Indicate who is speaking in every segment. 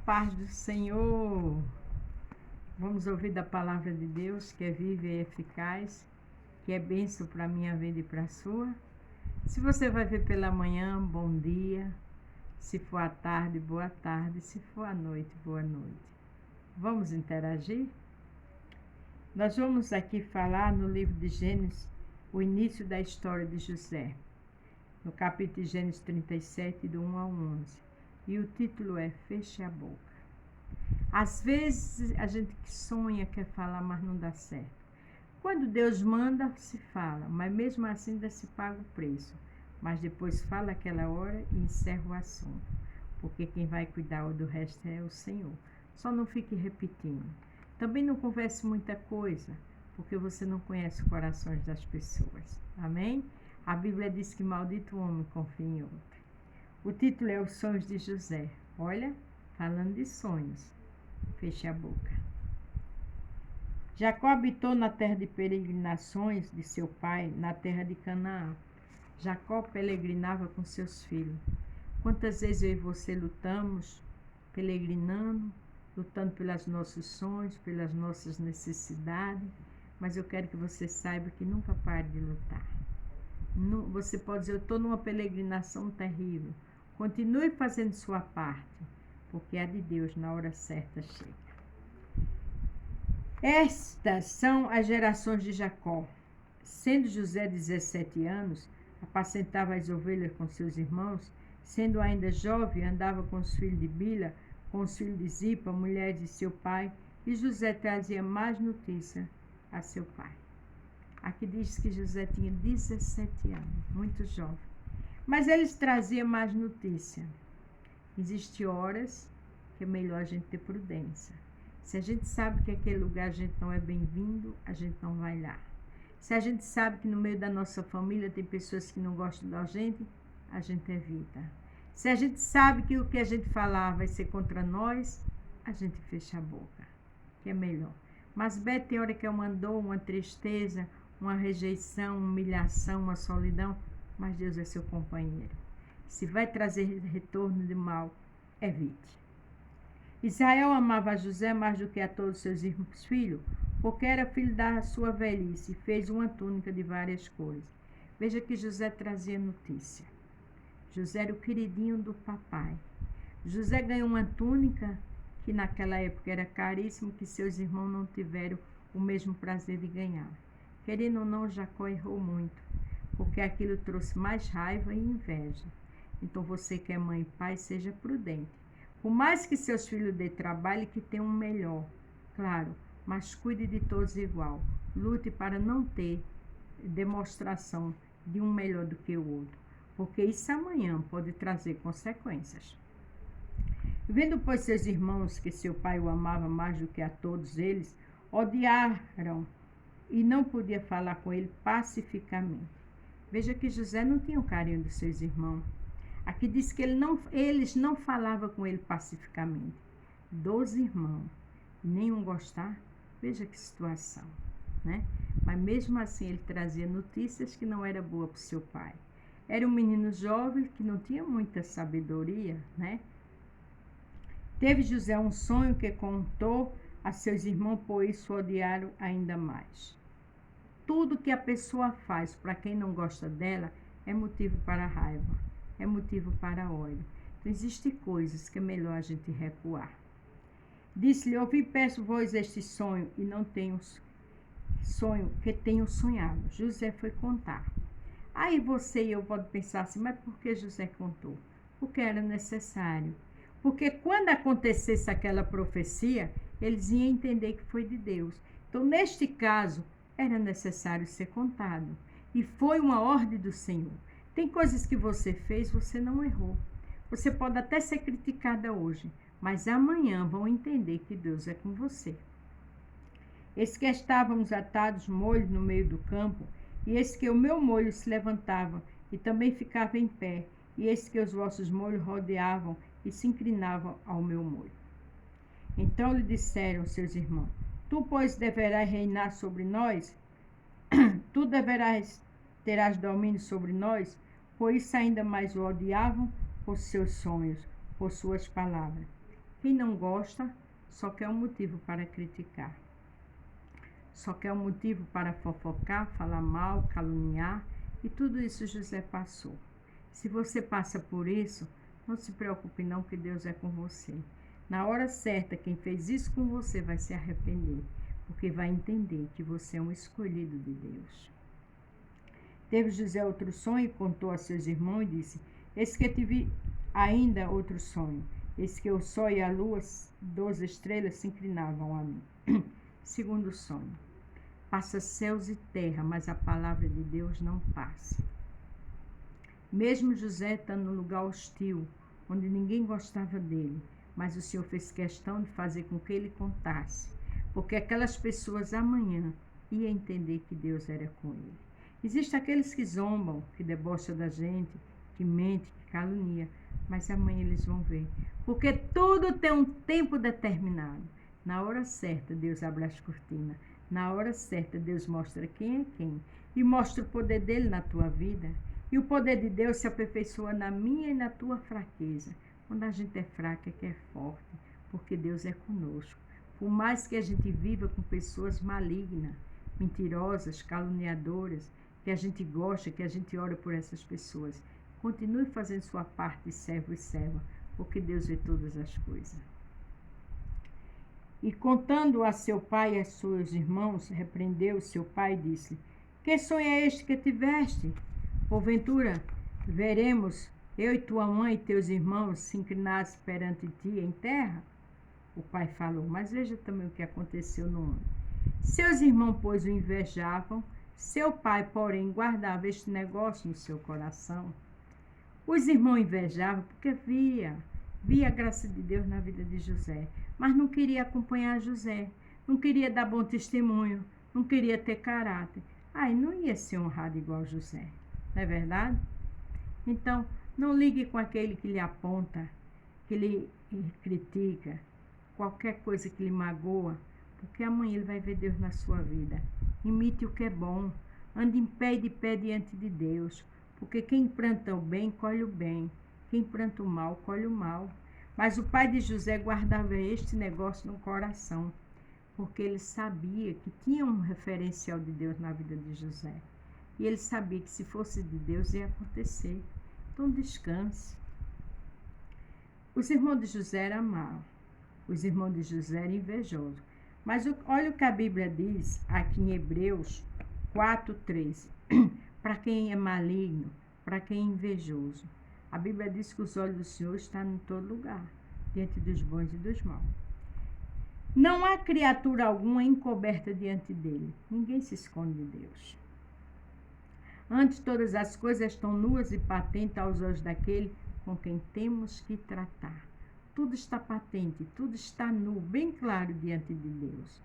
Speaker 1: paz do Senhor. Vamos ouvir da palavra de Deus, que é viva e eficaz, que é bênção para a minha vida e para a sua. Se você vai ver pela manhã, bom dia. Se for à tarde, boa tarde. Se for à noite, boa noite. Vamos interagir? Nós vamos aqui falar no livro de Gênesis, o início da história de José, no capítulo de Gênesis 37, do 1 ao 11. E o título é Feche a Boca. Às vezes a gente que sonha, quer falar, mas não dá certo. Quando Deus manda, se fala, mas mesmo assim ainda se paga o preço. Mas depois fala aquela hora e encerra o assunto. Porque quem vai cuidar do resto é o Senhor. Só não fique repetindo. Também não converse muita coisa, porque você não conhece os corações das pessoas. Amém? A Bíblia diz que maldito o homem confia em outro. O título é Os Sonhos de José. Olha, falando de sonhos. Feche a boca. Jacó habitou na terra de peregrinações de seu pai, na terra de Canaã. Jacó peregrinava com seus filhos. Quantas vezes eu e você lutamos, peregrinando, lutando pelos nossos sonhos, pelas nossas necessidades, mas eu quero que você saiba que nunca pare de lutar. Você pode dizer, eu estou numa peregrinação terrível. Continue fazendo sua parte, porque a de Deus na hora certa chega. Estas são as gerações de Jacó. Sendo José 17 anos, apacentava as ovelhas com seus irmãos. Sendo ainda jovem, andava com os filhos de Bila, com os filhos de Zipa, mulher de seu pai, e José trazia mais notícia a seu pai. Aqui diz que José tinha 17 anos, muito jovem. Mas eles traziam mais notícia. Existem horas que é melhor a gente ter prudência. Se a gente sabe que aquele lugar a gente não é bem-vindo, a gente não vai lá. Se a gente sabe que no meio da nossa família tem pessoas que não gostam da gente evita. Se a gente sabe que o que a gente falar vai ser contra nós, a gente fecha a boca, que é melhor. Mas Beth tem hora que é uma dor, uma tristeza, uma rejeição, uma humilhação, uma solidão, mas Deus é seu companheiro. Se vai trazer retorno de mal, evite. Israel amava a José mais do que a todos seus filhos, porque era filho da sua velhice e fez uma túnica de várias cores. Veja que José trazia notícia. José era o queridinho do papai. José ganhou uma túnica que naquela época era caríssima, que seus irmãos não tiveram o mesmo prazer de ganhar. Querendo ou não, Jacó errou muito, porque aquilo trouxe mais raiva e inveja. Então você que é mãe e pai, seja prudente. Por mais que seus filhos dê trabalho, que tenham um melhor, claro, mas cuide de todos igual. Lute para não ter demonstração de um melhor do que o outro, porque isso amanhã pode trazer consequências. Vendo, pois, seus irmãos que seu pai o amava mais do que a todos eles, odiaram e não podia falar com ele pacificamente. Veja que José não tinha o carinho dos seus irmãos. Aqui diz que eles não falavam com ele pacificamente. 12 irmãos, nenhum gostar. Veja que situação, né? Mas mesmo assim ele trazia notícias que não era boa para o seu pai. Era um menino jovem que não tinha muita sabedoria, né? Teve José um sonho que contou a seus irmãos, por isso o odiaram ainda mais. Tudo que a pessoa faz para quem não gosta dela é motivo para raiva, é motivo para ódio. Então, existem coisas que é melhor a gente recuar. Disse-lhe, ouvi, peço-vos este sonho, e não tenho sonho que tenho sonhado. José foi contar. Aí você e eu pode pensar assim, mas por que José contou? Porque era necessário. Porque quando acontecesse aquela profecia, eles iam entender que foi de Deus. Então, neste caso, era necessário ser contado. E foi uma ordem do Senhor. Tem coisas que você fez, você não errou. Você pode até ser criticada hoje, mas amanhã vão entender que Deus é com você. Eis que estávamos atados molhos no meio do campo, e eis que o meu molho se levantava e também ficava em pé, e eis que os vossos molhos rodeavam e se inclinavam ao meu molho. Então lhe disseram seus irmãos, tu, pois, deverás reinar sobre nós? Tu terás domínio sobre nós? Por isso ainda mais o odiavam por seus sonhos, por suas palavras. Quem não gosta só quer um motivo para criticar. Só quer um motivo para fofocar, falar mal, caluniar, e tudo isso José passou. Se você passa por isso, não se preocupe não, que Deus é com você. Na hora certa, quem fez isso com você vai se arrepender, porque vai entender que você é um escolhido de Deus. Teve José outro sonho, contou a seus irmãos e disse: eis que tive ainda outro sonho, eis que o sol e a lua, 12 estrelas, se inclinavam a mim. Segundo sonho: passa céus e terra, mas a palavra de Deus não passa. Mesmo José estando num lugar hostil, onde ninguém gostava dele, mas o Senhor fez questão de fazer com que ele contasse, porque aquelas pessoas amanhã iam entender que Deus era com ele. Existem aqueles que zombam, que debocham da gente, que mente, que calunia, mas amanhã eles vão ver, porque tudo tem um tempo determinado. Na hora certa, Deus abre as cortinas. Na hora certa, Deus mostra quem é quem e mostra o poder dele na tua vida. E o poder de Deus se aperfeiçoa na minha e na tua fraqueza. Quando a gente é fraca, é que é forte, porque Deus é conosco. Por mais que a gente viva com pessoas malignas, mentirosas, caluniadoras, que a gente gosta, que a gente ora por essas pessoas, continue fazendo sua parte de servo e serva, porque Deus vê todas as coisas. E contando a seu pai e a seus irmãos, repreendeu seu pai e disse: que sonho é este que tiveste? Porventura, veremos eu e tua mãe e teus irmãos se inclinassem perante ti em terra? O pai falou, mas veja também o que aconteceu no ano. Seus irmãos, pois, o invejavam, seu pai, porém, guardava este negócio no seu coração. Os irmãos invejavam porque via a graça de Deus na vida de José, mas não queria acompanhar José, não queria dar bom testemunho, não queria ter caráter. Aí não ia ser honrado igual José, não é verdade? Então, não ligue com aquele que lhe aponta, que lhe critica, qualquer coisa que lhe magoa, porque amanhã ele vai ver Deus na sua vida. Imite o que é bom, ande em pé e de pé diante de Deus, porque quem planta o bem, colhe o bem, quem planta o mal, colhe o mal. Mas o pai de José guardava este negócio no coração, porque ele sabia que tinha um referencial de Deus na vida de José. E ele sabia que se fosse de Deus ia acontecer. Então descanse. Os irmãos de José eram maus. Os irmãos de José eram invejosos. Mas olha o que a Bíblia diz aqui em Hebreus 4:13. Para quem é maligno, para quem é invejoso. A Bíblia diz que os olhos do Senhor estão em todo lugar, diante dos bons e dos maus. Não há criatura alguma encoberta diante dele. Ninguém se esconde de Deus. Antes, todas as coisas estão nuas e patentes aos olhos daquele com quem temos que tratar. Tudo está patente, tudo está nu, bem claro diante de Deus.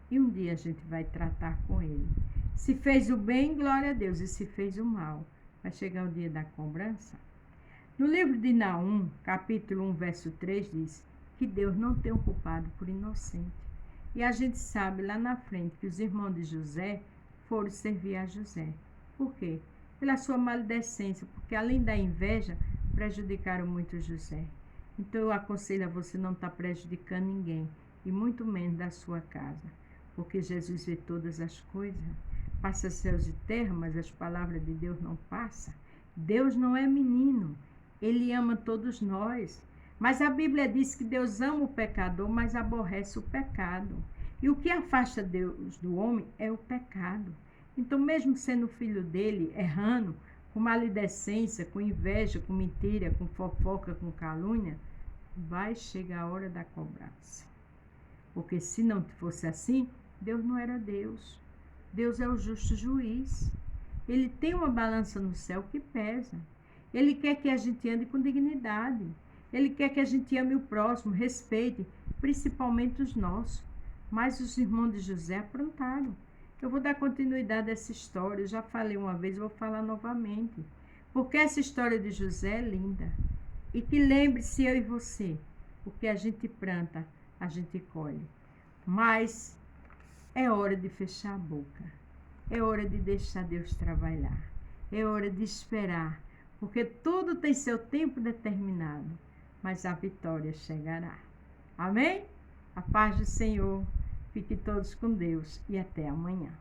Speaker 1: E um dia a gente vai tratar com ele. Se fez o bem, glória a Deus. E se fez o mal, vai chegar o dia da cobrança. No livro de Naum, capítulo 1, verso 3, diz que Deus não tem um culpado por inocente. E a gente sabe lá na frente que os irmãos de José foram servir a José. Por quê? Pela sua maledicência, porque além da inveja, prejudicaram muito José. Então eu aconselho a você não estar prejudicando ninguém, e muito menos da sua casa, porque Jesus vê todas as coisas. Passa céus e terra, mas as palavras de Deus não passam. Deus não é menino, Ele ama todos nós. Mas a Bíblia diz que Deus ama o pecador, mas aborrece o pecado. E o que afasta Deus do homem é o pecado. Então, mesmo sendo filho dele, errando, com maledicência, com inveja, com mentira, com fofoca, com calúnia, vai chegar a hora da cobrança. Porque se não fosse assim, Deus não era Deus. Deus é o justo juiz. Ele tem uma balança no céu que pesa. Ele quer que a gente ande com dignidade. Ele quer que a gente ame o próximo, respeite, principalmente os nossos. Mas os irmãos de José aprontaram. Eu vou dar continuidade a essa história. Eu já falei uma vez, vou falar novamente. Porque essa história de José é linda. E que lembre-se, eu e você, o que a gente planta, a gente colhe. Mas é hora de fechar a boca. É hora de deixar Deus trabalhar. É hora de esperar. Porque tudo tem seu tempo determinado. Mas a vitória chegará. Amém? A paz do Senhor. Fiquem todos com Deus e até amanhã.